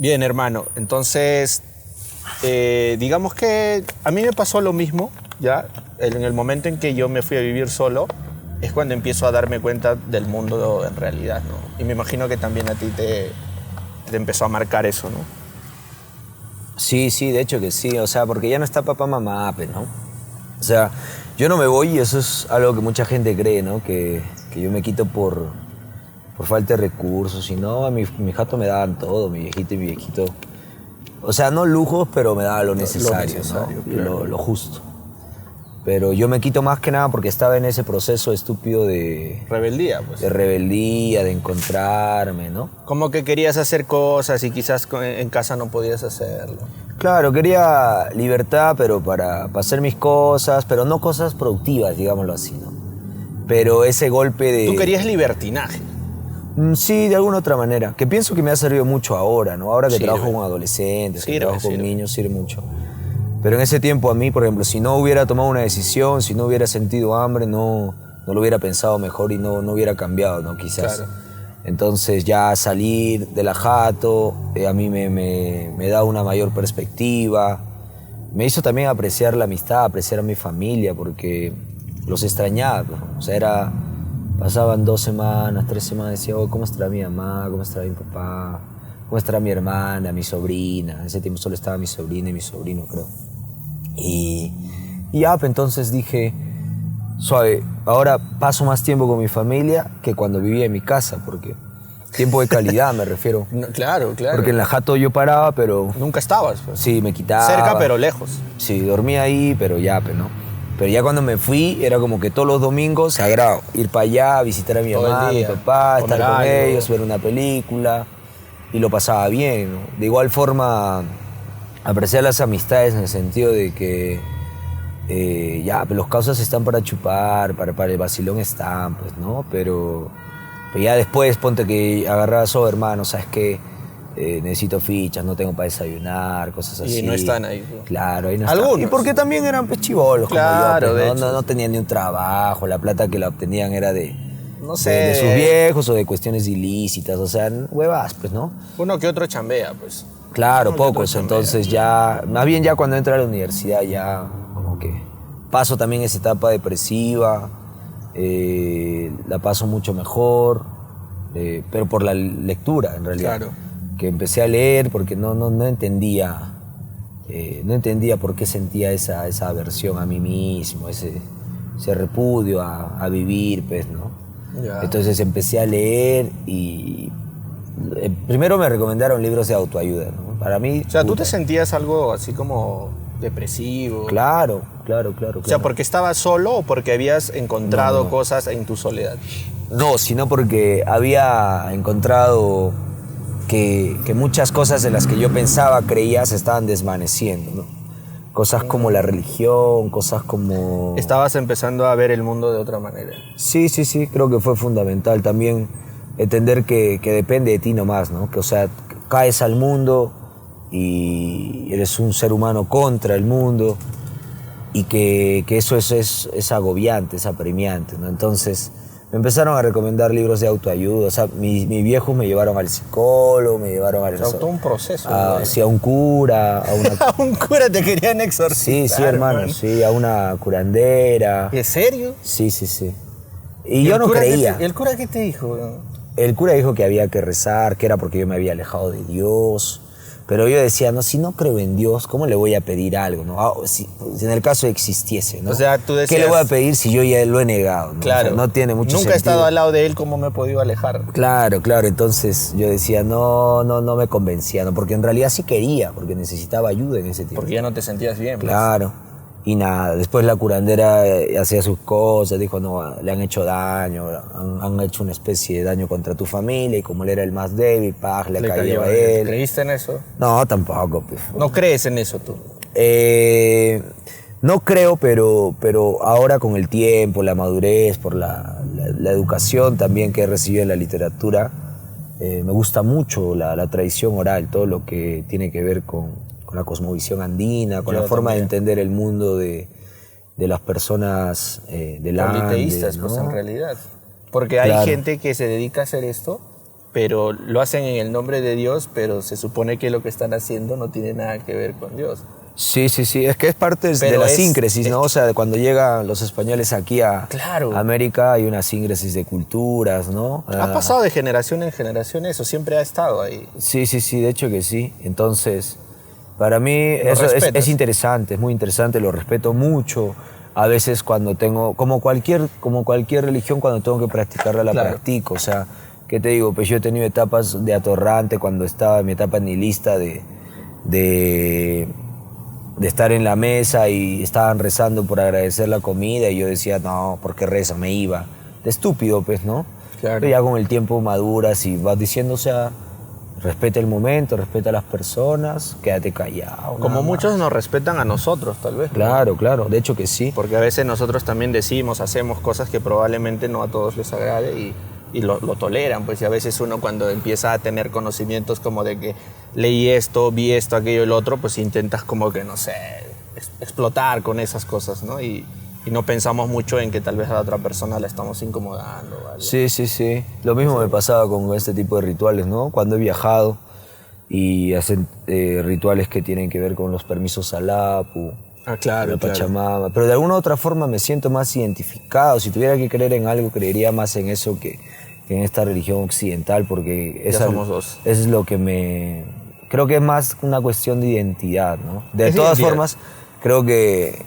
Bien, hermano. Entonces, digamos que a mí me pasó lo mismo, ¿ya? En el momento en que yo me fui a vivir solo, es cuando empiezo a darme cuenta del mundo en realidad, ¿no? Y me imagino que también a ti te empezó a marcar eso, ¿no? Sí, de hecho que sí, o sea, porque ya no está papá, mamá, pues, ¿no? O sea, yo no me voy y eso es algo que mucha gente cree, ¿no? Que yo me quito por falta de recursos, y no, mi jato me daban todo, mi viejito y mi viejito. O sea, no lujos, pero me daba lo necesario, ¿no? Claro. Lo justo. Pero yo me quito más que nada porque estaba en ese proceso estúpido de... Rebeldía, pues. De rebeldía, de encontrarme, ¿no? Como que querías hacer cosas y quizás en casa no podías hacerlo. Claro, quería libertad, pero para hacer mis cosas, pero no cosas productivas, digámoslo así, ¿no? Pero ese golpe de... Tú querías libertinaje. Sí, de alguna otra manera. Que pienso que me ha servido mucho ahora, ¿no? Ahora que trabajo con adolescentes, que trabajo con niños, sirve mucho. Pero en ese tiempo a mí, por ejemplo, si no hubiera tomado una decisión, si no hubiera sentido hambre, no lo hubiera pensado mejor y no hubiera cambiado, ¿no? Quizás. Claro. Entonces ya salir de la jato a mí me da una mayor perspectiva. Me hizo también apreciar la amistad, apreciar a mi familia, porque los extrañaba, ¿no? O sea, pasaban 2 semanas, 3 semanas, decía, oh, ¿cómo estará mi mamá? ¿Cómo estará mi papá? ¿Cómo estará mi hermana, mi sobrina? En ese tiempo solo estaba mi sobrina y mi sobrino, creo. Y ya, pues entonces dije, suave, ahora paso más tiempo con mi familia que cuando vivía en mi casa, porque tiempo de calidad me refiero. No, claro. Porque en la jato yo paraba, pero... Nunca estabas, pues. Sí, me quitaba. Cerca, pero lejos. Sí, dormía ahí, pero ya, pues, ¿no? Pero ya cuando me fui, era como que todos los domingos, sagrado, ir para allá, visitar a mi mamá, a mi papá, estar con ellos, ver una película, y lo pasaba bien, ¿no? De igual forma, apreciar las amistades en el sentido de que ya, pues los causas están para chupar, para el vacilón están, pues, ¿no? Pero ya después, ponte que agarras, oh, hermano, ¿sabes qué? Necesito fichas, no tengo para desayunar, cosas así. Y no están ahí. Claro, ahí no Algunos. están. Y porque también eran pues chibolos, claro, como yo, pues, ¿no? No tenían ni un trabajo, la plata que la obtenían era de... No sé. De sus viejos o de cuestiones ilícitas, o sea, huevas, pues, ¿no? Uno que otro chambea, pues. Claro, pocos, entonces ya, más bien ya cuando entré a la universidad ya como que paso también esa etapa depresiva, la paso mucho mejor, pero por la lectura en realidad. Claro. Que empecé a leer porque no entendía, no entendía por qué sentía esa aversión a mí mismo, ese repudio a vivir, pues, ¿no? Ya. Entonces empecé a leer y primero me recomendaron libros de autoayuda, ¿no? Para mí... O sea, ¿tú te sentías algo así como depresivo? Claro. O sea, ¿porque estabas solo o porque habías encontrado cosas en tu soledad? No, sino porque había encontrado que muchas cosas de las que yo pensaba, creía, se estaban desvaneciendo, ¿no? Cosas como la religión, cosas como... Estabas empezando a ver el mundo de otra manera. Sí, creo que fue fundamental también entender que depende de ti nomás, ¿no? Que, o sea, caes al mundo y eres un ser humano contra el mundo y que eso es agobiante, es apremiante, ¿no? Entonces me empezaron a recomendar libros de autoayuda, o sea, mis viejos me llevaron al psicólogo, me llevaron al... todo un proceso. Sí, a un cura, a una... ¿A un cura te querían exorcizar? Sí, hermano, sí, a una curandera. ¿En serio? Sí. Y yo no creía. ¿El cura qué te dijo? El cura dijo que había que rezar, que era porque yo me había alejado de Dios. Pero yo decía, no, si no creo en Dios, ¿cómo le voy a pedir algo? ¿No? Si en el caso existiese, ¿no? O sea, tú decías... ¿Qué le voy a pedir si yo ya lo he negado? ¿No? Claro. O sea, no tiene mucho Nunca sentido. he estado al lado de él, ¿cómo me he podido alejar? Claro. Entonces yo decía, no me convencía, ¿no? Porque en realidad sí quería, porque necesitaba ayuda en ese tiempo. Porque ya no te sentías bien. Claro. Pues. Y nada, después la curandera hacía sus cosas, dijo, no, le han hecho daño, han hecho una especie de daño contra tu familia, y como él era el más débil, le cayó a él. ¿Creíste en eso? No, tampoco. Pues. ¿No crees en eso tú? No creo, pero ahora con el tiempo, la madurez, por la educación también que he recibido en la literatura, me gusta mucho la tradición oral, todo lo que tiene que ver con la cosmovisión andina, con la forma de entender el mundo de las personas del Andes, politeístas, ¿no? pues en realidad. Porque hay gente que se dedica a hacer esto pero lo hacen en el nombre de Dios, pero se supone que lo que están haciendo no tiene nada que ver con Dios. Sí, sí, sí, es que es parte de Pero la es- síncresis, ¿no? es- O sea, de cuando llegan los españoles aquí a Claro. América hay una síncresis de culturas, ¿no? Ha pasado de generación en generación eso, siempre ha estado ahí. Sí, sí, sí, de hecho que sí. Entonces, para mí eso respetas. es interesante, es muy interesante, lo respeto mucho. A veces cuando tengo, como cualquier religión, cuando tengo que practicarla, la Claro. practico. O sea, ¿qué te digo? Pues yo he tenido etapas de atorrante cuando estaba en mi etapa nihilista de estar en la mesa y estaban rezando por agradecer la comida y yo decía, no, ¿por qué reza? Me iba. De estúpido, pues, ¿no? Claro. Pero ya con el tiempo maduras y vas diciendo, o sea, respeta el momento, respeta a las personas, quédate callado. Como nada muchos más. nos respetan a nosotros, tal vez. ¿no? Claro, claro, de hecho que sí. Porque a veces nosotros también decimos, hacemos cosas que probablemente no a todos les agrade y lo toleran. Pues y a veces uno cuando empieza a tener conocimientos como de que leí esto, vi esto, aquello, el otro, pues intentas como que, no sé, explotar con esas cosas, ¿no? Y no pensamos mucho en que tal vez a la otra persona la estamos incomodando. o algo. Sí, sí, sí. Lo mismo me pasaba con este tipo de rituales, ¿no? Cuando he viajado y hacen rituales que tienen que ver con los permisos al Apu, Ah, claro, la claro. Pachamama. Pero de alguna u otra forma me siento más identificado. Si tuviera que creer en algo, creería más en eso que en esta religión occidental, porque Ya somos dos. eso es lo que me... Creo que es más una cuestión de identidad, ¿no? De Es todas identidad. formas, creo que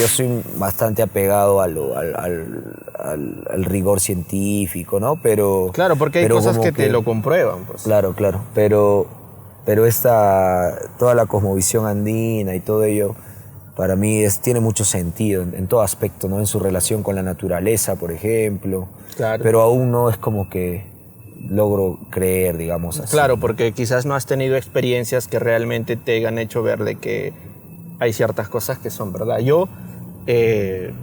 yo soy bastante apegado al rigor científico, ¿no? Pero... Claro, porque hay pero cosas como que te lo comprueban. Pues. Claro, claro. Pero toda la cosmovisión andina y todo ello, para mí tiene mucho sentido en todo aspecto, ¿no? En su relación con la naturaleza, por ejemplo. Claro. Pero aún no es como que logro creer, digamos así. Claro, porque quizás no has tenido experiencias que realmente te hayan hecho ver de que hay ciertas cosas que son verdad. Yo,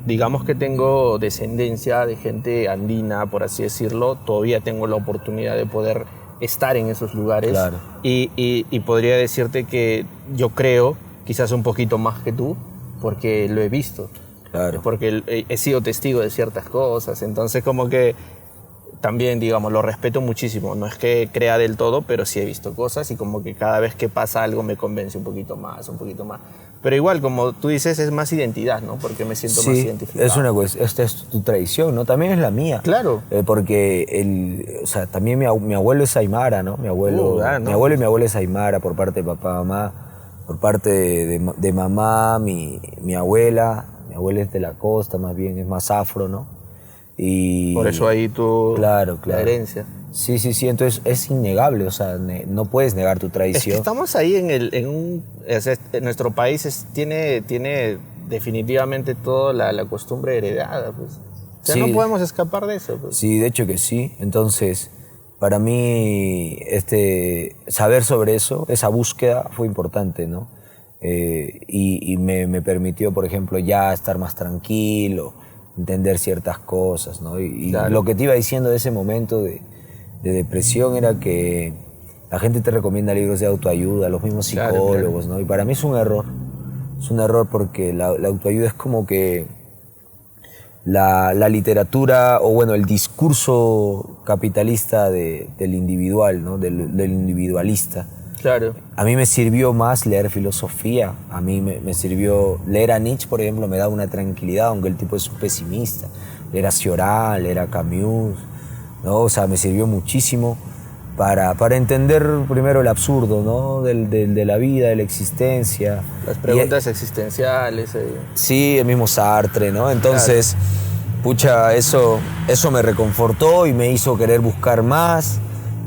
digamos que tengo descendencia de gente andina, por así decirlo, todavía tengo la oportunidad de poder estar en esos lugares. Claro. Y podría decirte que yo creo, quizás un poquito más que tú, porque lo he visto. Claro. Porque he sido testigo de ciertas cosas, entonces como que también, digamos, lo respeto muchísimo. No es que crea del todo, pero sí he visto cosas y como que cada vez que pasa algo me convence un poquito más, un poquito más. Pero igual, como tú dices, es más identidad, ¿no? Porque me siento más Sí, identificado. es una cuestión, esta es tu tradición, ¿no? También es la mía. Claro. Porque o sea, también mi abuelo es aymara, ¿no? Mi abuelo, ¿no? mi abuelo y mi abuela es aymara por parte de papá, mamá, por parte de mamá, mi abuela es de la costa, más bien, es más afro, ¿no? Y Por eso ahí tu claro, la herencia. Sí, sí, sí, entonces es innegable, o sea, no puedes negar tu Es que tradición. estamos ahí en nuestro país tiene definitivamente toda la costumbre heredada, pues. O sea, Sí. no podemos escapar de eso, pues. Sí, de hecho que sí. Entonces, para mí, saber sobre eso, esa búsqueda fue importante, ¿no? Y me permitió, por ejemplo, ya estar más tranquilo, entender ciertas cosas, ¿no? Y Claro. lo que te iba diciendo de ese momento de depresión era que la gente te recomienda libros de autoayuda, los mismos Claro, psicólogos, ¿no? Y para mí es un error. Es un error porque la autoayuda es como que la literatura, o bueno, el discurso capitalista del individual, ¿no? Del individualista. Claro. A mí me sirvió más leer filosofía, a mí me sirvió leer a Nietzsche, por ejemplo, me da una tranquilidad, aunque el tipo es un pesimista. Leer a Cioran, leer a Camus, ¿no? O sea, me sirvió muchísimo para entender primero el absurdo, ¿no? De la vida, de la existencia. Las preguntas existenciales. Sí, el mismo Sartre, ¿no? Entonces, pucha, eso me reconfortó y me hizo querer buscar más.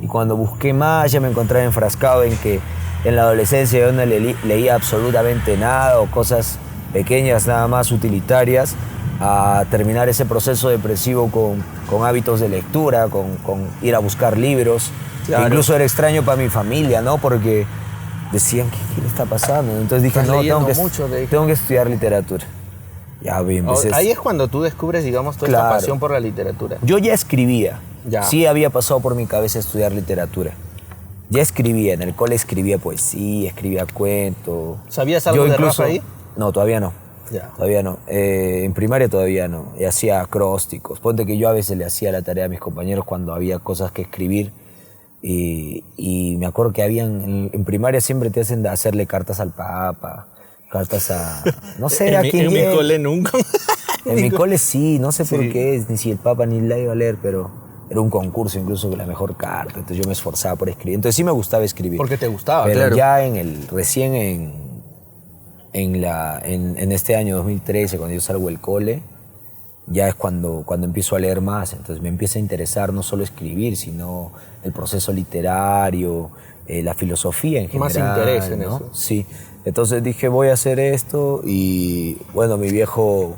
Y cuando busqué más, ya me encontraba enfrascado en que en la adolescencia yo no leía absolutamente nada o cosas pequeñas nada más utilitarias, a terminar ese proceso depresivo con hábitos de lectura, con ir a buscar libros. Claro. E incluso era extraño para mi familia, ¿no? Porque decían, ¿qué le está pasando? Entonces dije, Estás no, leyendo mucho, tengo que estudiar literatura. Ya bien, Ahí es cuando tú descubres, digamos, toda esta Claro. pasión por la literatura. Yo ya escribía. Ya. Sí había pasado por mi cabeza estudiar literatura. Ya escribía, en el cole escribía poesía, escribía cuentos. ¿Sabías algo de Rafa ahí? No, todavía no. Ya. Todavía no. En primaria todavía no. Y hacía acrósticos. Ponte que yo a veces le hacía la tarea a mis compañeros cuando había cosas que escribir. Y me acuerdo que en primaria siempre te hacen hacerle cartas al Papa, cartas a... No sé, a quién En mi llegue. cole nunca. En mi cole sí, no sé por Sí. qué, ni si el Papa ni la iba a leer, pero era un concurso incluso de la mejor carta, entonces yo me esforzaba por escribir. Entonces sí me gustaba escribir. Porque te gustaba, pero claro. ya recién en este año 2013, cuando yo salgo del cole, ya es cuando empiezo a leer más. Entonces me empieza a interesar no solo escribir, sino el proceso literario, la filosofía en general. Más interés en ¿no? eso. Sí. Entonces dije, voy a hacer esto y bueno, mi viejo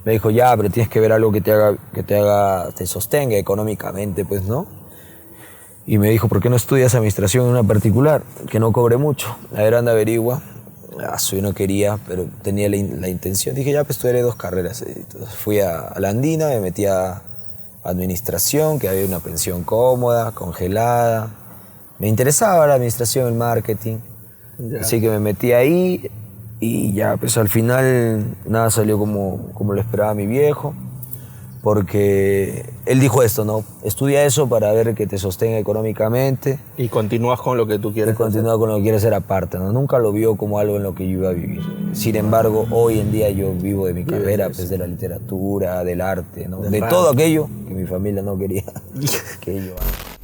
me dijo, ya, pero tienes que ver algo que te sostenga económicamente, pues, ¿no? Y me dijo, ¿por qué no estudias administración en una particular? Que no cobre mucho. A ver, anda, averigua. Yo no quería, pero tenía la intención. Dije, ya, pues estudiaré 2 carreras. Entonces fui a la Andina, me metí a administración, que había una pensión cómoda, congelada. Me interesaba la administración, el marketing. Ya. Así que me metí ahí y ya, pues al final nada salió como lo esperaba mi viejo, porque él dijo esto, ¿no? Estudia eso para ver que te sostenga económicamente Y continúas con lo que tú y quieres. continúa con lo que quieres hacer aparte, ¿no? Nunca lo vio como algo en lo que yo iba a vivir. Sin embargo, hoy en día yo vivo de mi carrera, pues de la literatura, del arte, ¿no? De todo aquello que mi familia no quería que yo haga.